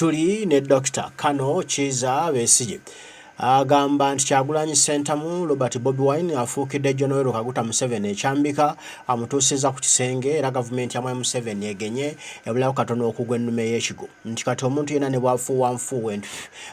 Tuli ne Dr. Kano Kiiza Besigye agamba nti Kyagulanyi Ssentamu Robert Bobi Wine afuukidde General Kaguta Museveni ekyambika amutuusiza ku kisenge era gavumenti ya Museveni egenye ebulawo katono okugwa ennume y'ekigo nti kati omuntu yenna ne bwafuuwa nfuuwe nti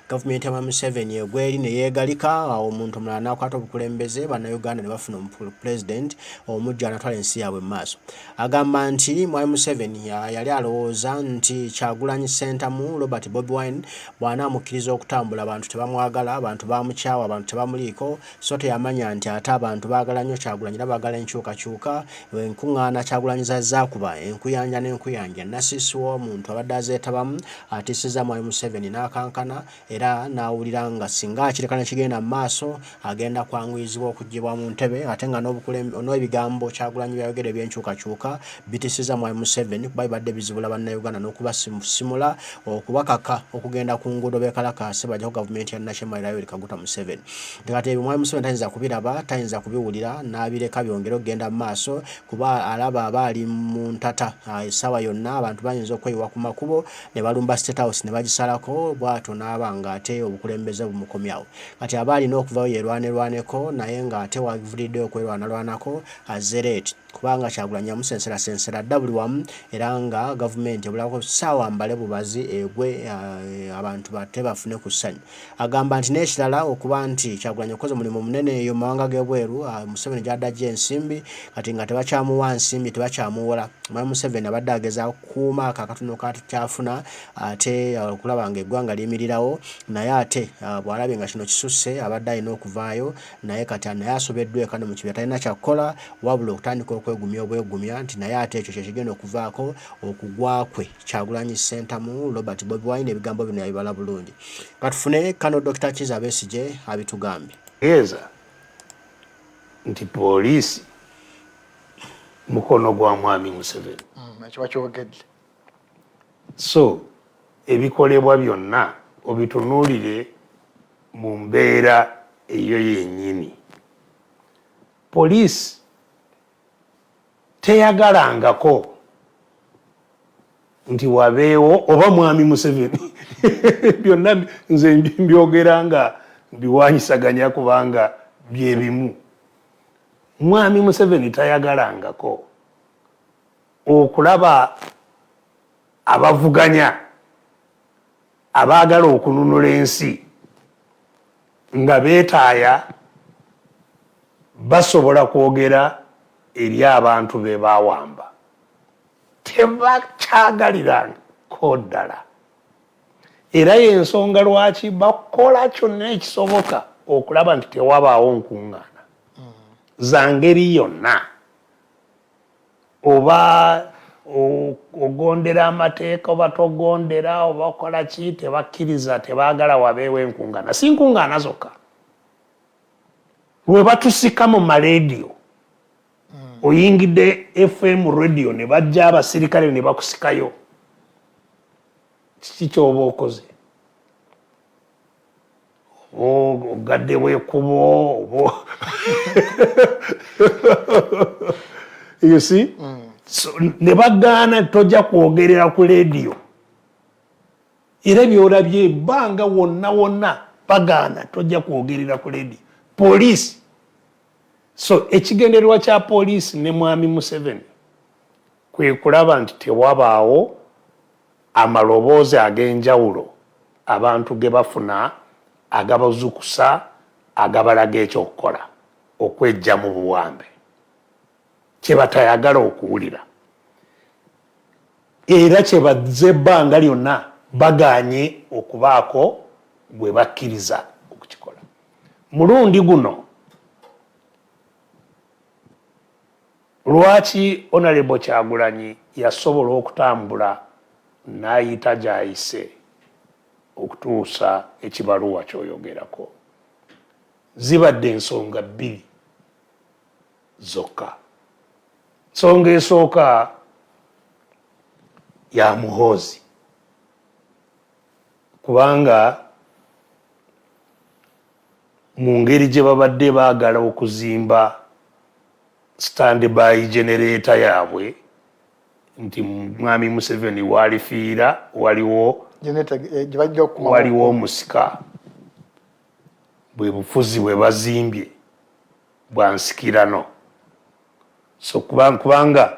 gavumenti ya Museveni egweri ne yeegalika omuntu omulala n'akwata obukulembeze bannayuganda ne bafuna omupulezidenti omujja anatwala ensi yaabwe mu maaso. Agamba nti Museveni yali alowooza nti Kyagulanyi Ssentamu Robert Bobi Wine bw'anaamukkiriza okutambula abantu tebamwagala abantu bamukyawa abantu tebamuliiko so teyamanya nti ate abantu baagala nnyo Kyagulanyi era baagala enkyukakyuka enkuŋŋaana Kyagulanyi zazaakuba enkuyanja n'enkuyanja nassisi w'omuntu abadde azeetabamu atiisizza Museveni n'akankana era n'awulira nga singa akireka ne kigenda mu maaso agenda kwanguyizibwa okuggyibwa mu ntebe ate nga n'ebigambo Kyagulanyi byayogera eby'enkyukakyuka bitiisizza Museveni kuba bibadde bizibula bannayuganda n'okubasimula okubakaka okugenda ku nguudo beekalakaase bajjako gavumenti ya National Kaguta Museveni. Tekati ebyo Museveni tayinza kubiraba, tayinza kubiwulira n'abireka byongera okugenda mu maaso kuba alaba abaali mu ntata Esawa Yona abantu bayinza okweyiwa ku makubo ne balumba State House ne bagisalako bw'atyo n'aba ng'ate obukulembeze bumukomyawo. Kati abaali n'okuvayo yerwaneko naye ng'ate wavuliddeyo okwerwanalwanako azereeti kubanga Kyagulanyi yamusensera dda buli wamu era nga gavumenti ebulako ssaawa mbale bubazi egwe abantu bate bafune ku ssanyu. Agamba nti n'ekirala okuba nti Kyagulanyi akoze omulimu munene eyo mu mawanga g'ebweru Museveni gy'adda gye ensimbi kati nga tebakyamuwa nsimbi tebakyamuwola. Museveni abadde ageza kukuuma akakatono kakyafuna ate okulaba nga eggwanga liyimirirawo naye ate bw'alabye nga kino kisusse abadde alina okuvaayo naye kati naye asobeddwa eka ne mu kibira talina kyakkola wabula okutandika okwegumya obwegumya nti naye ate ekyo kyekigenda okuvaako okugwa kwe Kyagulanyi Ssentamu Robert Bobi Wine ebigambo bino yabibala bulungi. Katufune Kano Dr. Kiiza Besigye abitugambye. Nti poliisi mukono gwa mwami Museveni. So ebikolebwa byonna obitunuulire mu mbeera eyo yennyini. Poliisi teyagalangako nti wabeewo oba mwami Museveni byonna nze mbyogera nga biwanyisaganya kubanga bye bimu. Mwami Museveni tayagalangako okulaba abavuganya abaagala okununula ensi nga beetaaya basobola kwogera eri abantu be baawamba. Tebakyagalirako ddala era y'ensonga lwaki bakola kyonna ekisoboka okulaba nti tewabaawo nkuŋŋaana za ngeri yonna oba ogondera amateeka oba togondera oba okola ki tebakkiriza tebaagala wabeewo enkuŋŋaana. Si nkuŋŋaana zokka lwe batusika mu maleediyo oyingidde FM radio ne bajja abasirikale ne bakusikayo kiki ky'oba okoze ogadde weekubo you see so, ne bagaana tojja kwogerera ku radio era byolabye ebbanga wonna bagaana tojja kwogerera ku radio poliisi. So ekigendererwa kya poliisi ne mwami Museveni kwe kulaba nti tewabaawo amaloboozi ag'enjawulo abantu ge bafuna agabazukusa agabalaga ekyokukola okwejja mu buwambe kye batayagala okuwulira era kye bazze ebbanga lyonna bagaanye okubaako bwe bakkiriza okukikola. Mulundi guno lwaki Honorable Kyagulanyi yasobola okutambula n'ayita gy'ayise okutuusa ekibaluwa ky'oyogerako? Zibadde ensonga bbiri zokka. Nsonga esooka ya muhoozi kubanga mu ngeri gye babadde baagala okuzimba standby generator yaabwe nti mwami Museveni walifiira waliwo waliwo omusika bwe bufuzi bwe bazimbye bwa nsikirano. So kubanga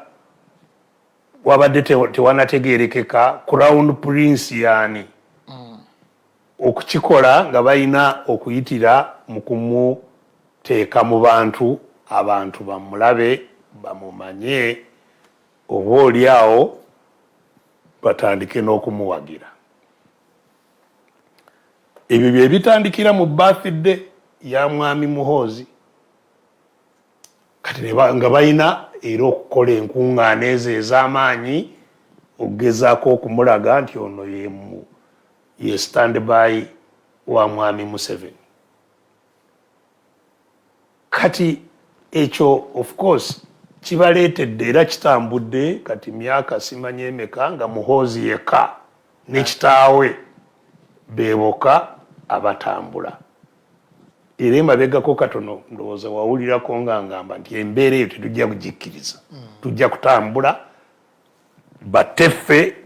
wabadde tewanategeerekeka Crown Prince yani okukikola nga balina okuyitira mu kumuteeka mu bantu, abantu bamulabe bamumanye, oba oliawo batandike n'okumuwagira. Ebyo bye bitandikira mu birthday ya mwami Muhoozi. Kati nga balina era okukola enkuŋŋaana ezo ez'amaanyi okugezaako okumulaga nti ono ye standby wa mwami Museveni. Kati ekyo of course kibaleetedde era kitambudde kati myaka simanye emeka nga Muhoozi yekka ne kitaawe beeboka abatambula. Era emabegako katono ndowooza wawulirako nga ngamba nti embeera eyo tetujja kugikkiriza. Tujja kutambula bateffe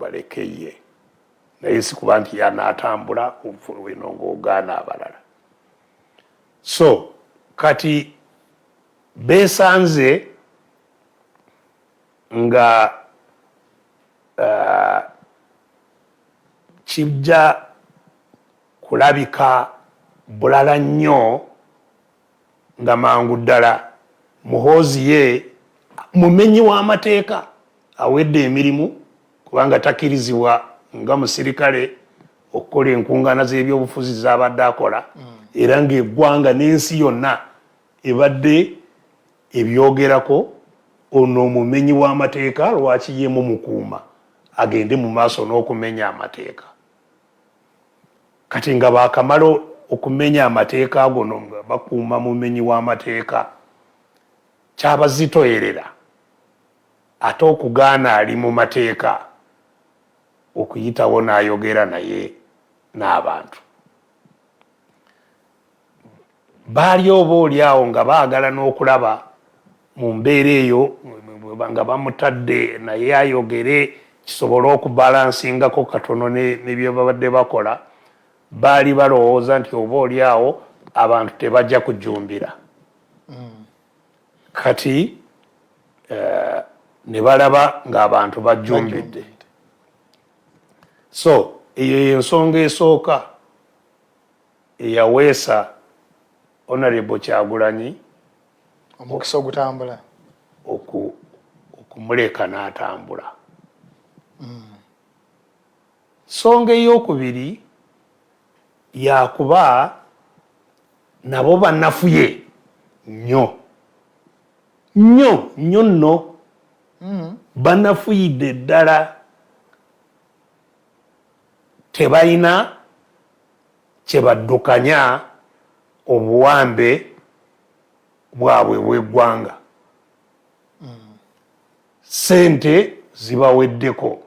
balekeye. Naye si kuba nti yanaatambula weno ng'ogaana abalala. So kati beesanze nga kijja kulabika bulala nnyo nga mangu ddala Muhoozi ye mumenyi w'amateeka awedde emirimu kubanga takkirizibwa nga musirikale okukola enkuŋŋaana z'ebyobufuzi z'abadde akola era ng'eggwanga n'ensi yonna ebadde ebyogerako ono omumenyi w'amateeka lwaki ye mumukuuma agende mu maaso n'okumenya amateeka. Kati nga baakamala okumenya amateeka ago nga bakuuma mumenyi w'amateeka kyabazitoyerera ate okugaana ali mu mateeka okuyitawo n'ayogera naye n'abantu. Baali oba oliawo nga baagala n'okulaba mu mbeera eyo nga bamutadde naye ayogere kisobole okubalansingako katono n'ebyo babadde bakola. Baali balowooza nti oba oliawo abantu tebajja kujumbira. Kati ne balaba ng'abantu bajumbidde. So eyo y'ensonga esooka eyaweesa Honorable Kyagulanyi omukisa ogutambula okumuleka n'atambula. Songa ey'okubiri yakuba nabo bannafuye nnyo nno bannafuyidde ddala tebalina kye baddukanya obuwambe bwabwe bw'eggwanga. Ssente zibaweddeko,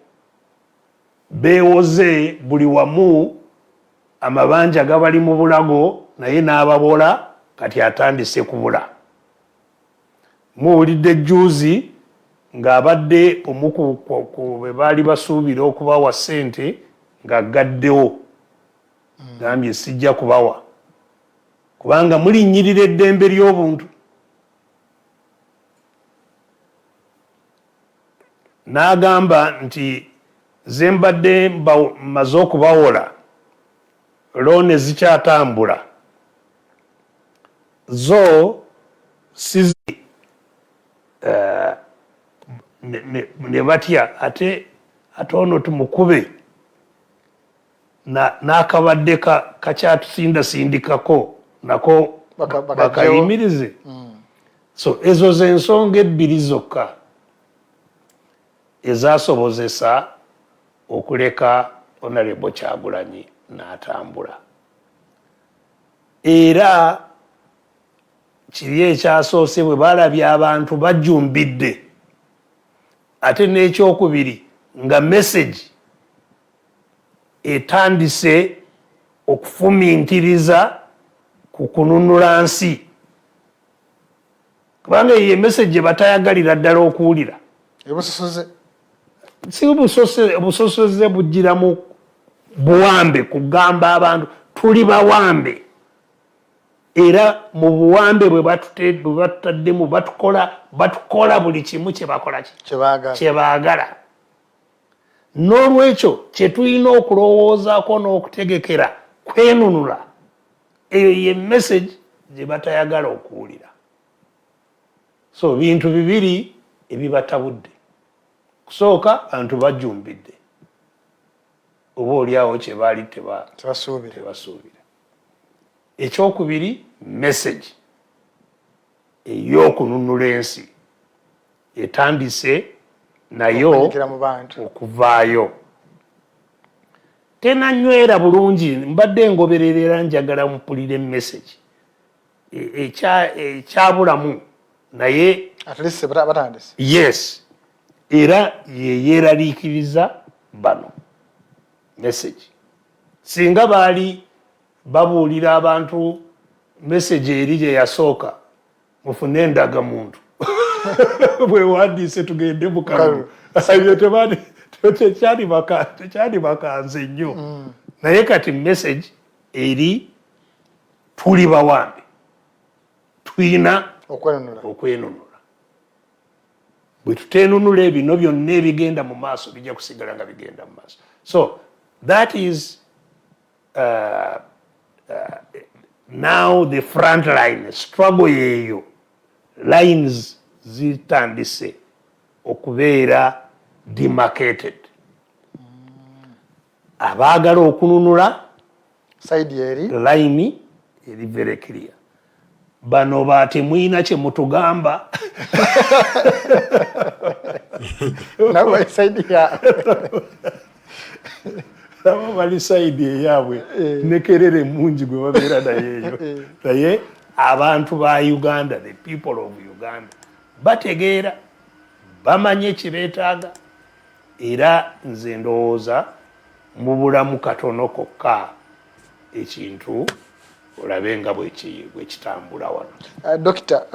beewoze buli wamu, amabanja gabali mu bulago naye n'ababola kati atandise kubula. Muwulidde jjuuzi ng'abadde omu ku be baali basuubira okubawa ssente ng'aggaddewo gambye sijja kubawa kubanga mulinnyirira eddembe ly'obuntu. N'agamba nti ze mbadde mmaze okubawola looni zikyatambula zo sizi ne batya ate ono tumukube n'akabadde kacyatusindasindikako nako bakayimirize. So ezo z'ensonga ebbiri zokka ezasobozesa okuleka Honorable Kyagulanyi n'atambula. Era kiri ekyasoose bwe balabye abantu bajumbidde ate n'ekyokubiri nga message etandise okufumintiriza ku kununula nsi kubanga ye message batayagalira ddala okuwulira. Ebusosoze si obusosoze bujjiramu buwambe kugamba abantu tuli bawambe era mu buwambe bwe batutaddemu batukola buli kimu kyebaagala n'olwekyo kye tulina okulowoozaako n'okutegekera kwenunula eyo ye message gye batayagala okuwulira. So bintu bibiri ebibatabudde. Kusooka abantu bajumbidde oba oliawo kye baali tebasuubira. Ekyokubiri message ey'okununula ensi etandise nayo okuvaayo. Tenanywera bulungi mbadde ngoberera njagala mpulire message ekyabulamu naye yes era yeeraliikiriza bano message. Singa baali babuulira abantu message eri gye yasooka mufune endagamuntu bwe wandiise tugende mu kalulu tekyali bakanze nnyo naye kati message eri tuli bawambe tulina okwenunula. Bwe tuteenunula ebino byonna ebigenda mu maaso bijja kusigala nga bigenda mu maaso. So that is now the front line struggle yeeyo lines zitandise okubeera demarcated. Abaagala okununula side eri line eri very clear. Bano batemwina kye mutugamba nabo side ya nabo bali side eyaabwe nekerere mungi gwe babeera nayeeyo naye abantu ba Uganda, the people of Uganda bategeera bamanye kye beetaaga era nze ndowooza mu bulamu katono kokka ekintu olabe nga bwe kitambula wano. Dokita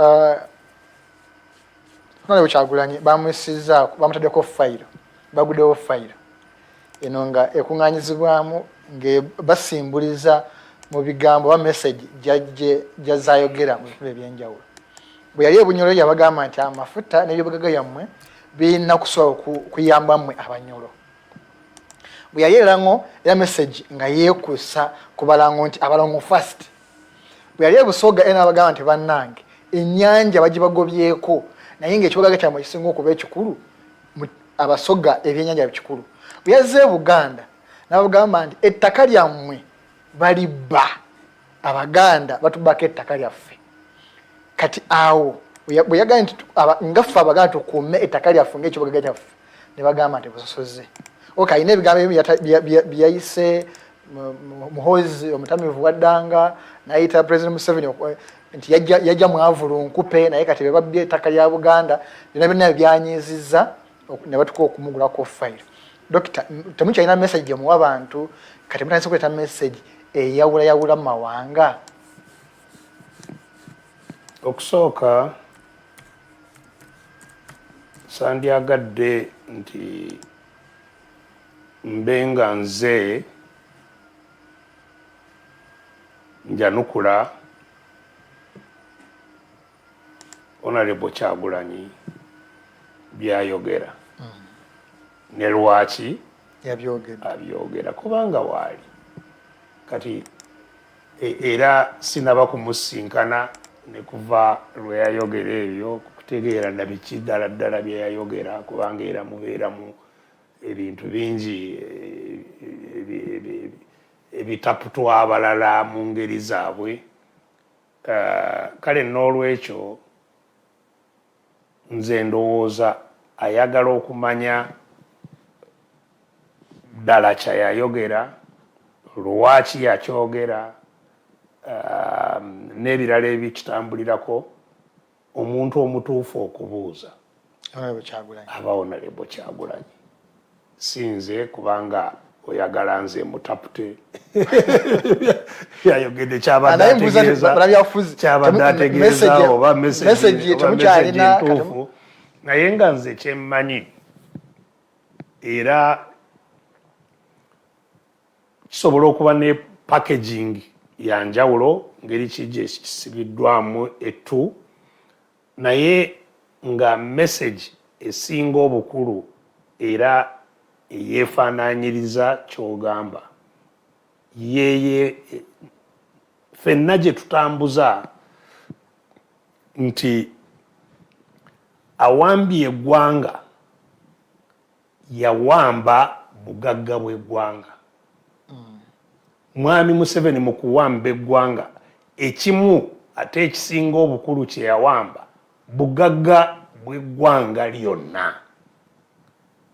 Honorable Kyagulanyi bamutaddeko fayiro baguddewo fayiro eno nga ekuŋŋaanyizibwamu nga basimbuliza mu bigambo ba message gyazayogera mu bifo ebyenjawulo. Bwe yali ebunyolo yabagamba nti amafuta n'ebyobugaga yammwe birina kusobola kuyamba mmwe abanyolo. Bwe yali erango era message nga yeekuusa ku balango nti abalango first. Bwe yali ebusoga era abagamba nti bannange ennyanja bagibagobyeko naye ng'ekibugaga kyammwe kisinga okuba ekikulu abasoga ebyennyanja bikikulu. Bwe yazze Buganda n'abagamba nti ettaka lyammwe balibba Abaganda batubako ettaka lyaffe. Kati awo bwe yagamba nti ngaffe Abaganda tukuume ettaka lyaffe ng'ekibugaga kyaffe ne bagamba nti busosoze. Ayina ebigambo ebimu byayise muhozi omutamivu waddanga n'ayita President Museveni nti yajja mwavulunkupe naye kati bebabbye ettaka lya Buganda byonna byanyiizizza ne batuka okumugulako fayiro. Dokita temukyalina message gye muwa abantu kati mutandise kuleeta message eyawulayawula mu mawanga. Okusooka sandyagadde nti mbenga nze njanukula Honorable Kyagulanyi byayogera ne lwaki abyogera kubanga waali kati era sinaba kumusinkana ne kuva lwe yayogera ebyo kutegeera na biki ddala bye yayogera kubanga era mubeeramu ebintu bingi ebitaputwa abalala mu ngeri zaabwe. Kale n'olwekyo nze ndowooza ayagala okumanya ddala kyayayogera lwaki yakyogera n'ebirala ebikitambulirako omuntu omutuufu okubuuza aba Honorable Kyagulanyi. Sinze kubanga oyagala nze mutapute yayogedde kyabadde ategeeza oba message entuufu naye nga nze kyemmanyi era kisobola okuba ne packaging ya njawulo ngeri kije kisibiddwamu ettu naye nga message esinga obukulu era eyeefaanaanyiriza ky'ogamba yeye ffenna gye tutambuza nti awambye eggwanga yawamba bugagga bw'eggwanga. Mwami Museveni mu kuwamba eggwanga ekimu ate ekisinga obukulu kye yawamba bugagga bw'eggwanga lyonna.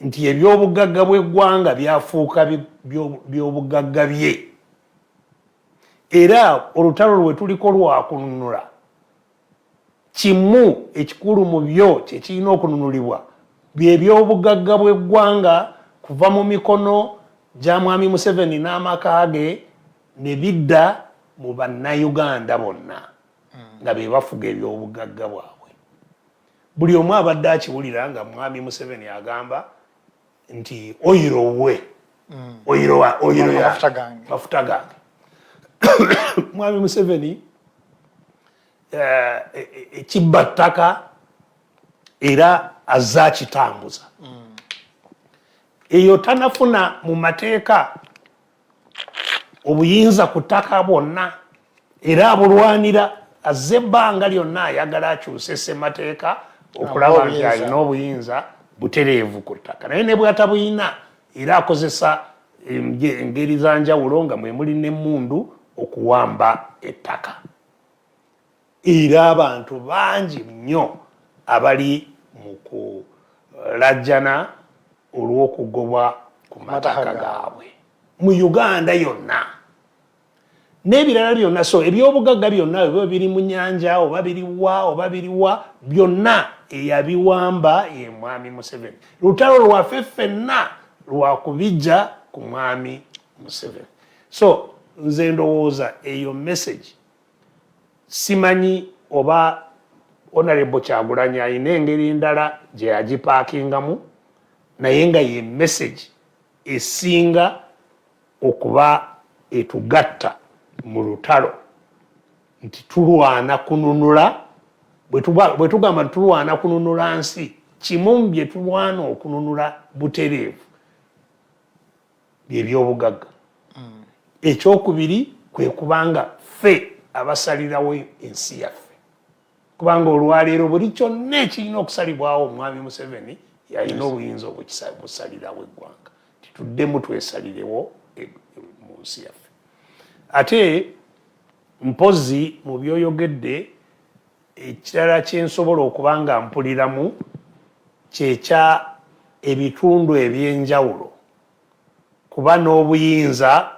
Nti ebyobugagga bw'eggwanga byafuuka byobugagga bye. Era olutalo lwe tuliko lwakununula kimu ekikulu mu byo kye kirina okununulibwa by'ebyobugagga bw'eggwanga kuva mu mikono gya Mwami Museveni n'amaka ge ne bidda mu bannayuganda bonna nga be bafuga ebyobugagga bwabwe. Buli omu abadde akiwulira nga Mwami Museveni agamba nti oyiro we oyiro ya mafuta gange. Mwami Museveni ekibba ttaka era azza kitambuza. Eyo tanafuna mu mateeka obuyinza ku ttaka bwonna era abulwanira azze ebbanga lyonna ayagala akyuse ssemateeka okulaba nti alina obuyinza butereevu ku ttaka naye ne bwatabuyina era akozesa engeri za njawulo nga mwe muli n'emmundu okuwamba ettaka. Era abantu bangi nnyo abali mu kulajjana olw'okugobwa ku mataka gaabwe mu Uganda yonna n'ebirala byonna. So ebyobugagga byonna biba biri mu nnyanja oba biriwa byonna eyabiwamba ye Mwami Museveni. Lutalo lwaffe ffenna lwakubijja ku Mwami Museveni. So nze ndowooza eyo message simanyi oba Honorable Kyagulanyi ayina engeri endala gye yagipaakingamu naye nga ye message esinga okuba etugatta mu lutalo nti tulwana kununula. Bwe tugamba tulwana kununula nsi kimu bye tulwana okununula butereevu by'ebyobugagga. Ekyokubiri kwe kubanga ffe abasalirawo ensi yaffe kubanga olwaleero buli kyonna ekirina okusalibwawo Omwami Museveni yalina obuyinza obusalirawo eggwanga tituddemu twesalirewo mu nsi yaffe. Ate mpozi mu byoyogedde ekirala kyensobola okuba nga mpuliramu kyekya ebitundu ebyenjawulo kuba n'obuyinza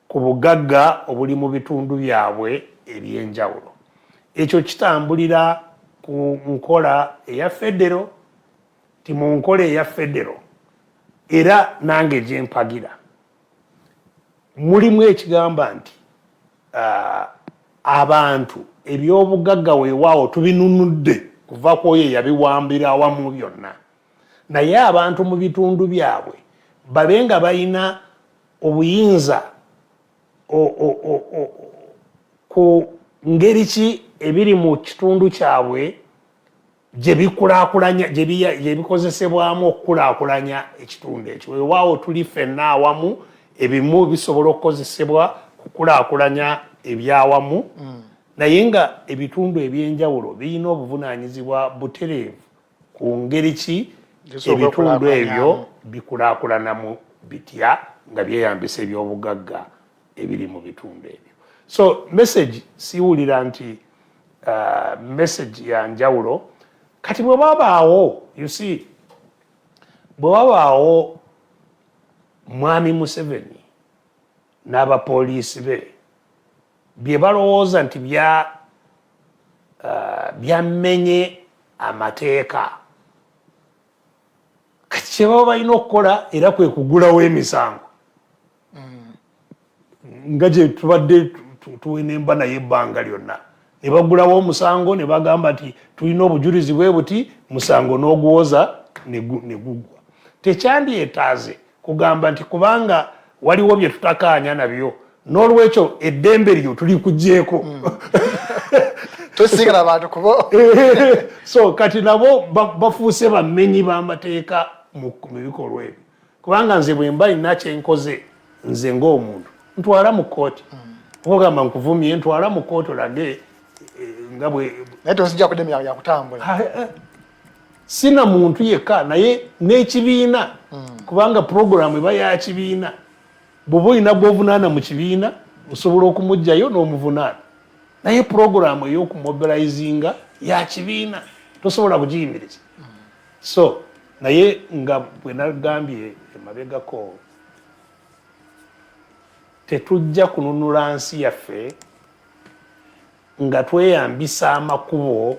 ku bugagga obuli mu bitundu byabwe ebyenjawulo. Ekyo kitambulira ku nkola eya federo ti mu nkola eya federo era nange gye mpagira mulimu ekigamba nti abantu ebyobugagga weewaawo tubinunudde kuva ku oyo yabiwambira awamu byonna naye abantu mu bitundu byabwe babe nga balina obuyinza ku ngeri ki ebiri mu kitundu kyabwe gye bikulaakulanya gye bikozesebwamu okukulaakulanya ekitundu ekyo. Weewaawo tuli ffenna awamu ebimu bisobola okukozesebwa kukulaakulanya ebyawamu naye nga ebitundu ebyenjawulo birina obuvunaanyizibwa butereevu ku ngeri ki ebitundu ebyo bikulaakulanamu bitya nga byeyambisa ebyobugagga ebiri mu bitundu ebyo. So message siwulira nti message ya njawulo kati bwe babaawo you see bwe babaawo Mwami Museveni n'abapoliisi be bye balowooza nti byamenye amateeka kati kye baba balina okukola era kwe kugulawo emisango nga gye tubadde tuwenemba naye ebbanga lyonna ne bagulawo omusango ne bagamba nti tulina obujulizi bwe buti musango n'oguwoza ne guggwa. Tekyandyetaaze kugamba nti kubanga waliwo bye tutakaanya nabyo n'olwekyo eddembe lyo tuli kugyeko tosigala bantu kubo so kati nabo bafuuse bamenyi b'amateeka mu bikolwa ebyo kubanga nze bwe mba nina kyenkoze nze ng'omuntu ntwala mu kkooti ogamba nkuvumye ntwala mu kkooti olage nga bwe naye tonsijja kudemya yakutambula sina muntu yekka naye n'ekibiina kubanga puroguramu eba ya kibiina bw'oba olina gw'ovunaana mu kibiina osobola okumugjayo n'omuvunaana naye puroguramu ey'okumobilizinga ya kibiina tosobola kugiyimiriza so naye nga bwe nagambye emabegako tetujja kununula nsi yaffe nga tweyambisa amakubo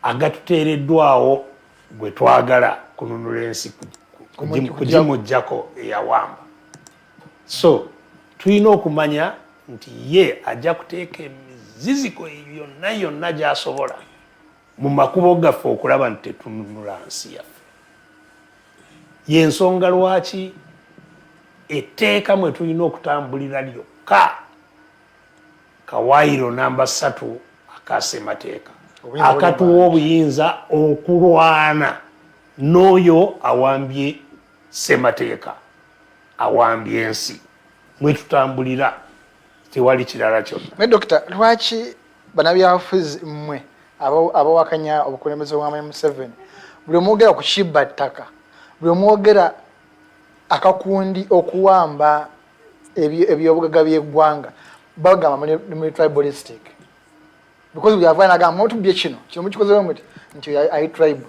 agatuteereddwawo gwe twagala kununula ensi kugimuggyako eyawamba so tulina okumanya nti ye ajja kuteeka emiziziko yonna yonna gy'asobola mu makubo gaffe okulaba nti tetununula nsi yaffe y'ensonga lwaki etteeka mwe tulina okutambulira lyokka kawaayiro namba 3 akasemateeka akatuwa obuyinza okulwana n'oyo awambye semateeka awambye ensi mwe tutambulira tewali kirala kyonna. Naye Dokita, lwaki bannabyabufuzi mmwe abawakanya obukulembeze bwa Museveni buli mwogera ku kibba ttaka buli mwogera akakundi okuwamba ebyobugagga by'eggwanga bagamba muri tribalistic because we have nagamba mutubye kino mukikozewo muti nti ayi tribe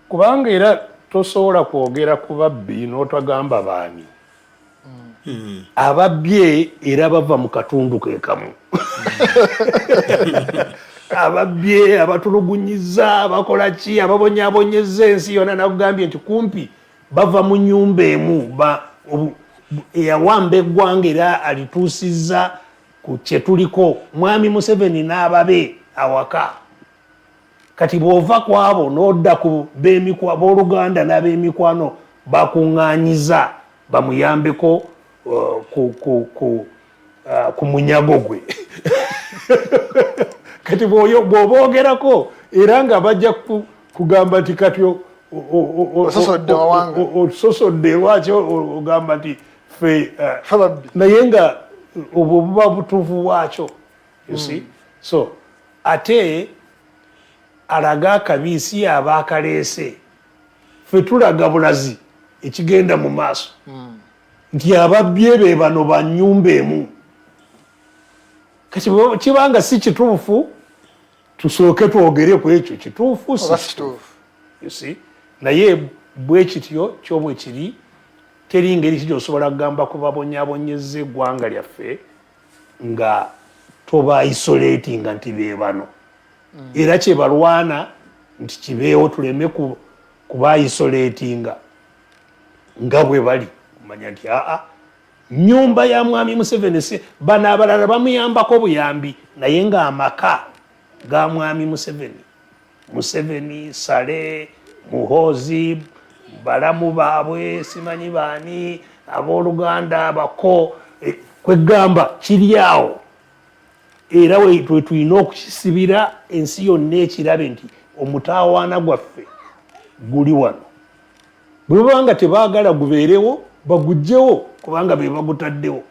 kubanga era tosobola kwogera ku babbi n'otagamba baani ababye era bava mu katundu ke kamu ababye abatulugunyiza abakola ki ababonyabonyeza ensi yonna nakugambye nti kumpi bava mu nnyumba emu eyawamba eggwanga era alituusizza ku kyetuliko mwami Museveni n'ababe awaka kati bw'ova ku abo n'odda ku b'oluganda n'ab'emikwano bakuŋŋaanyiza bamuyambeko ku munyago gwe kati bw'oboogerako era nga bajja kugamba nti kati ososodde lwaki ogamba nti ffe naye nga obwo buba butuufu bwakyo you see so ate alaga akabiisi aba akaleese ffe tulaga bulazi ekigenda mu maaso nti ababye be bano ba nnyumba emu kati kibanga si kituufu tusooke twogere ku ekyo kituufu si you see naye bwe kityo kyobwe kiri teri ngeri kijosobola kugamba kubabonyabonyeza eggwanga lyaffe nga toba isolatinga nti be bano era kyebalwana nti kibeewo tuleme kuba isolatinga nga bwe bali kumanya nti nyumba ya mwami Museveni bano abalala bamuyambako buyambi naye nga amaka ga mwami Museveni Sale Muhoozi balamu baabwe simanyi baani abooluganda abako kwegamba kiri awo era we tulina okukisibira ensi yonna ekirabe nti omutaawaana gwaffe guli wano bwe babanga tebaagala gubeerewo bagugjewo kubanga be bagutaddewo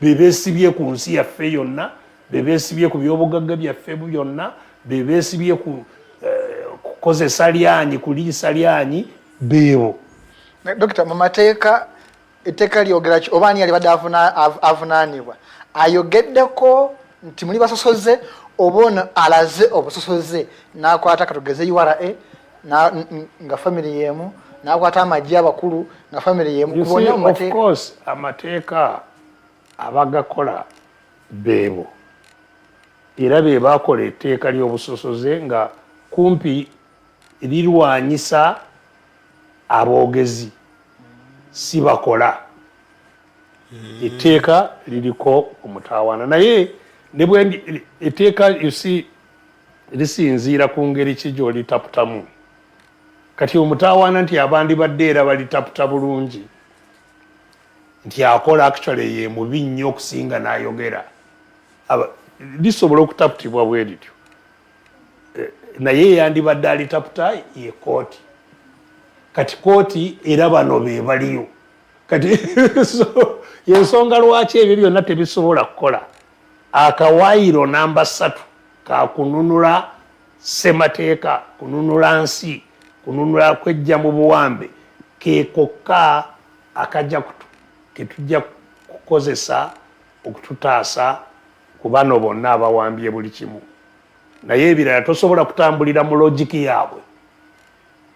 be beesibye ku nsi yaffe yonna be beesibye ku byobugagga byaffe byonna be beesibye ku kukozesa lyanyi kuliisa lyanyi beebo. Dokita, mu mateeka etteeka lyogera ki oba ani yali badde avunaanibwa ayogeddeko nti muli basosoze oba ono alaze obusosoze n'akwata katugeze URA nga family yemu n'akwata amagye abakulu nga family yemu kubonya mu mateeka. Of course amateeka abagakola beebo era be bakola etteeka ly'obusosoze nga kumpi lirwanyisa aboogezi si bakola etteeka liriko omutaawaana naye ne bwe etteeka lisinziira ku ngeri ki gy'olitaputamu kati omutaawaana nti abandi badde era balitaputa bulungi nti akola actually ye mubi nnyo okusinga n'ayogera lisobola okutaputibwa bwe lityo naye yandibadde alitaputa ye kooti kati kooti era bano be baliyo kati so yensonga lwaki ebyo byonna tebisobola kukola akawaayiro namba 3 kakununula ssemateeka kununula nsi kununula kwejja mu buwambe kekokka akajja ketujja kukozesa okututaasa ku bano bonna abawambye buli kimu naye ebirala tosobola kutambulira mu logiki yaabwe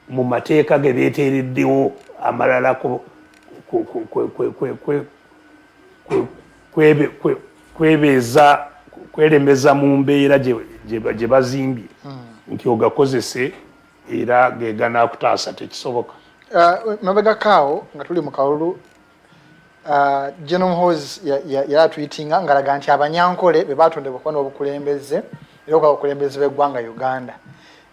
mu mateeka ge beeteereddewo amalala kwebeeza kweremeza mu mbeera gye bazimbye nti ogakozese era geganakutaasa tekisoboka mabegakaawo nga tuli mu kalulu General Muhoozi yaratwitinga ngalaga nti abanyankole be batondebwa okuba n'obukulembeze era obukulembeze bw'eggwanga Uganda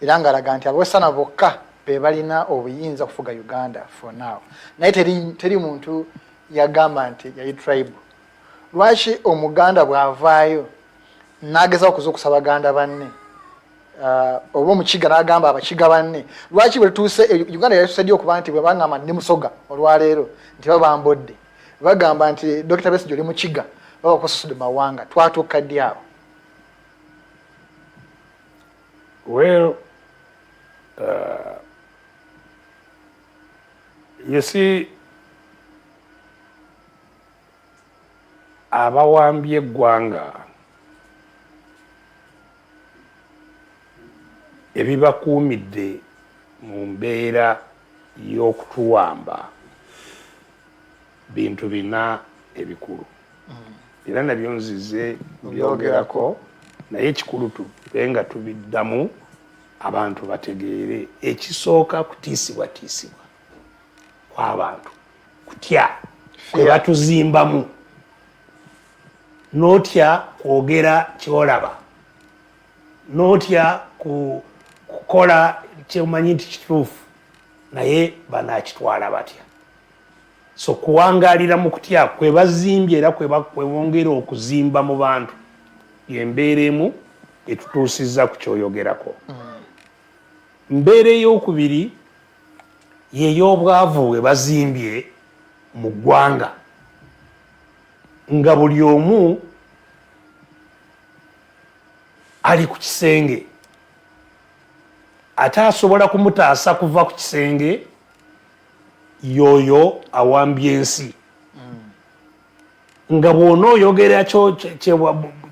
era ngalaga nti abawesana bokka be balina obuyinza kufuga Uganda for now naye teri muntu yagamba nti yali tribe lwaki omuganda bw'avaayo n'agezaho okuzuukusa baganda banne oba omukiga n'agamba abakiga banne lwaki bwe tutuuse Uganda yatusadde okuba nti bwe bangamba ndi musoga olwaleero nti babambodde bagamba nti Dr. Besigye oli mukiga babakusasudde mawanga twatuuka ddi awo well you see abawambye eggwanga ebibakuumidde mu mbeera y'okutuwamba bintu bina ebikulu era nabyo nzize byogerako naye ekikulu tubenga tubiddamu abantu bategeere ekisooka kutiisibwatiisibwa kw'abantu kutya kwe batuzimbamu n'otya kwogera kyolaba n'otya kukola kyemanyi nti kituufu naye banakitwala batya so kuwangalira mu kutya kwe bazimbye era kwe bongera okuzimba mu bantu yembeera emu etutuusizza ku kyoyogerako mbeera ey'okubiri yey'obwavu bwe bazimbye mu ggwanga nga buli omu ali ku kisenge ate asobola kumutaasa kuva ku kisenge yoyo awambye ensi nga bw'onooyogera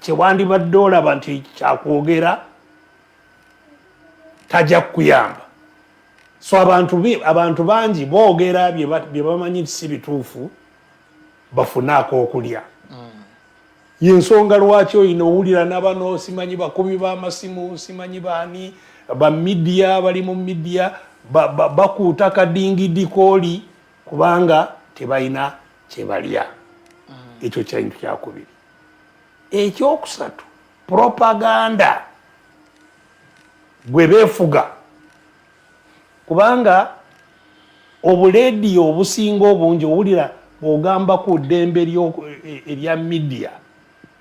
kyewandibadde olaba nti kyakwogera tajja kukuyamba so abantu bangi boogera bye bamanyi nti si bituufu bafunaako okulya yensonga lwaki oyina owulira nabano simanyi bakubi b'amasimu simanyi baani bamidiya bali mu midiya bakuuta kadingidikooli kubanga tebalina kyebalya ekyo kintu kyakubiri ekyokusatu propaganda gwe beefuga kubanga obulediyo obusinga obungi owulira bw'ogamba ku ddembe erya midiya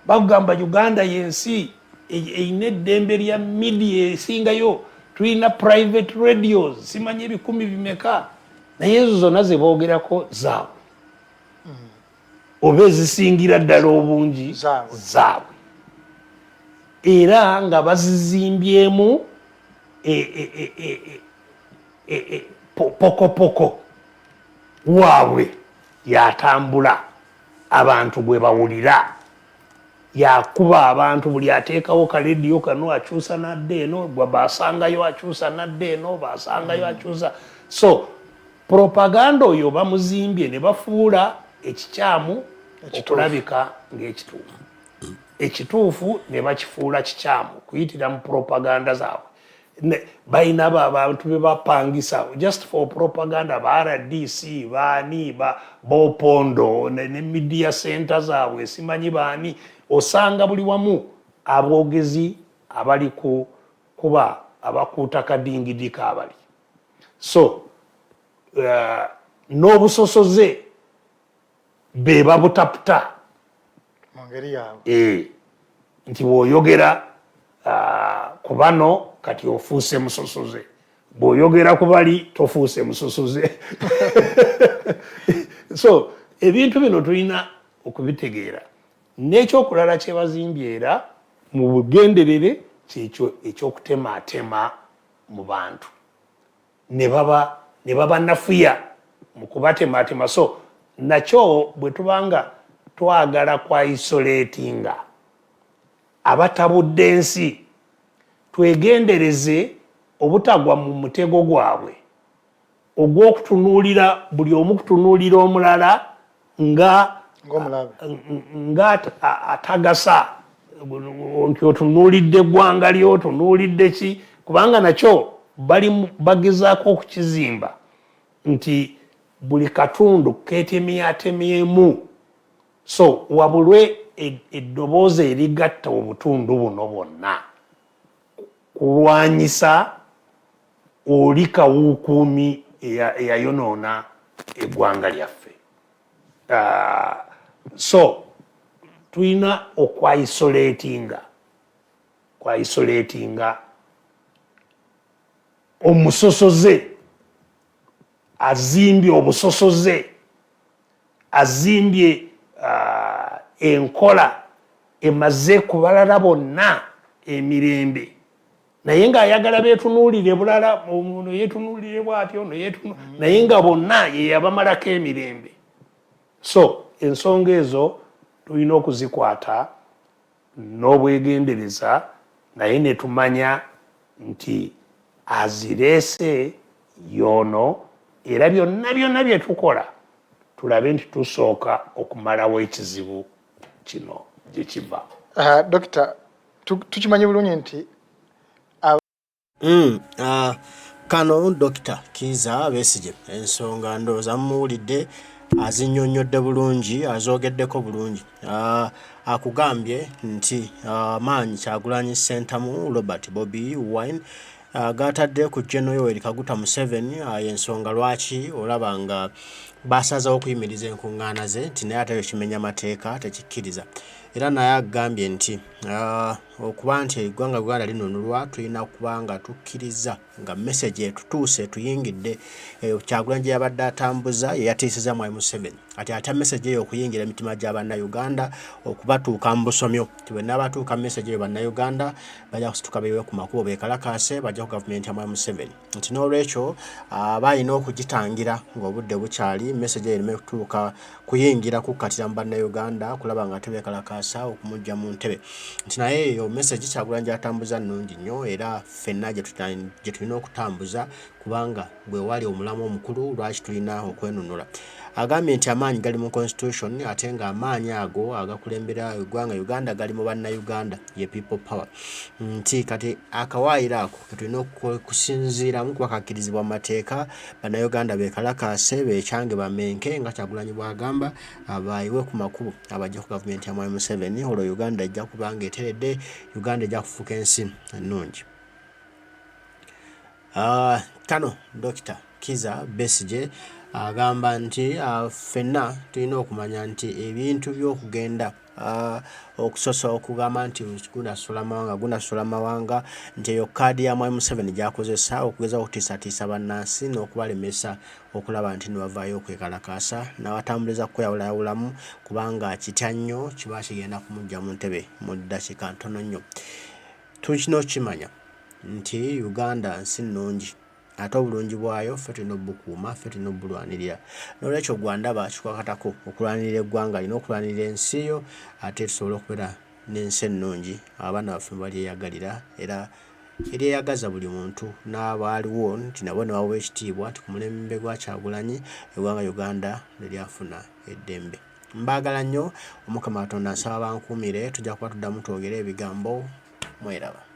bakugamba Uganda yensi eyina eddembe lya midiya esingayo tulina private radios simanyi ebikumi bimeka naye ezo zonna ze boogerako zaabwe oba ezisingira ddala obungi zaabwe era nga bazizimbyemu pokopoko waabwe yatambula abantu bwe bawulira yakuba abantu buli ateekawo kalediyo kano akyusa nadde eno basangayo akyusa nadde eno basangayo akyusa so propaganda oyo bamuzimbye ne bafuula ekikyamu okulabika ng'ekituufu ekituufu ne bakifuula kikyamu kuyitira mu propaganda zaabwe balina abantu be bapangisa just for propaganda ba RDC baani bopondo ne media center zaabwe simanyi baani osanga buli wamu aboogezi abali kuba abakuuta kadingidika abali so n'obusosoze be babutaputa mu ngeri yaabwe nti bw'oyogera ku bano kati ofuuse musosoze, bw'oyogera ku bali tofuuse musosoze. So ebintu bino tulina okubitegeera, n'ekyokulala kye bazimbye era mu bugenderere kyekyo eky'okutemaatema mu bantu ne baba nafuya mu kubatemaatema. So nakyo bwe tubanga twagala kwa isolatinga abatabudde ensi, twegendereze obutagwa mu mutego gwabwe ogw'okutunuulira buli omu kutunuulira omulala nga atagasa, nti otunuulidde eggwanga lyo, otunuulidde ki, kubanga nakyo bagezaako okukizimba nti buli katundu ketemyatemyemu. So wabulwe eddoboozi erigatta obutundu buno bwonna kulwanyisa oli kawuukuumi eyayonoona eggwanga lyaffe. So tulina okwaisolatinga omusosoze azimbye obusosoze, azimbye enkola emaze ku balala bonna emirembe, naye ng'ayagala beetunuulire bulala, ono yeetunuulire bw'atyo, naye nga bonna ye yabamalako emirembe. So ensonga ezo tulina okuzikwata n'obwegendereza, naye ne tumanya nti azireese y'ono, era byonna bye tukola tulabe nti tusooka okumalawo ekizibu kino gye kiva. Dokita, tukimanyi bulungi nti kano Dr. Kiiza Besigye ensonga ndowooza muwulidde, azinnyonnyodde bulungi, azoogeddeko bulungi. Akugambye nti maanyi Kyagulanyi Ssentamu Robert Bobi Wine gatadde ku General Yoweri Kaguta Museveni y'ensonga lwaki olaba nga basazawo okuyimiriza enkuŋŋaana ze, nti naye ate kimenya amateeka tekikkiriza. Era naye agambye nti okuba nti eggwanga Uganda linunulwa tulina okuba nga tukkiriza nga message etutuuse tuyingidde. Kyagulanyi gye yabadde atambuza ye yatiisiza Mwai Museveni, ate message eyo okuyingira emitima gy'Abannayuganda okubatuuka mu busomyo, nti bwe nabatuuka message eyo Bannayuganda bajja kusituka beewe ku makubo beekalakaase bajja ku gavumenti ya Mwai Museveni, nti n'olwekyo balina okugitangira ng'obudde bukyali, message eyo ereme kutuuka kuyingira kukkatira mu Bannayuganda kulaba nga tebeekalakaasa okumujja mu ntebe, nti naye eyo message Kyagulanyi gy'atambuza nnungi nnyo era ffenna gye tulina okutambuza, kubanga bwe wali omulamu omukulu lwaki tulina okwenunula. Agambye nti amaanyi gali mu constitution ate nga amaanyi ago agakulembera eggwanga Uganda gali mu Bannayuganda, ye people power, nti kati akawaayiro ako ketulina okusinziiramu kuba kakkirizibwa mu mateeka, Bannayuganda beekalakaase beekyange bamenke nga Kyagulanyi bw'agamba, abayiwe ku makubo abajja ku gavumenti ya Mwai Museveni, olwo Uganda ejja kuba nga eteredde, Uganda ejja kufuuka ensi ennungi. Kano Dr. Kiiza Besigye agamba nti ffenna tulina okumanya nti ebintu by'okugenda okusosa okugamba nti gunasula mawanga, nti eyo kaadi ya Mwai Museveni gy'akozesa okugeza okutiisatiisa bannansi n'okubalemesa okulaba nti nibavaayo okwekalakaasa n'abatambuliza kweyawulayawulamu, kubanga kitya nnyo kiba kigenda kumujja mu ntebe mu ddakiika ntono nnyo. Tukino kimanya nti Uganda nsi nnungi, ate obulungi bwayo ffe tulina obukuuma, ffe tulina obulwanirira. N'olwekyo gwandaba kikwakatako okulwanirira eggwanga lino, okulwanirira ensi yo, ate tusobole okubeera n'ensi ennungi abaana baffe balyeyagalira era eryeyagaza buli muntu n'abaaliwo, nti nabo ne bawa ekitiibwa nti ku mulembe gwa Kyagulanyi eggwanga Uganda lyafuna eddembe. Mbaagala nnyo, Omukama Katonda nsaba bankuumire, tujja kuba tuddamu twogera ebigambo. Mweraba.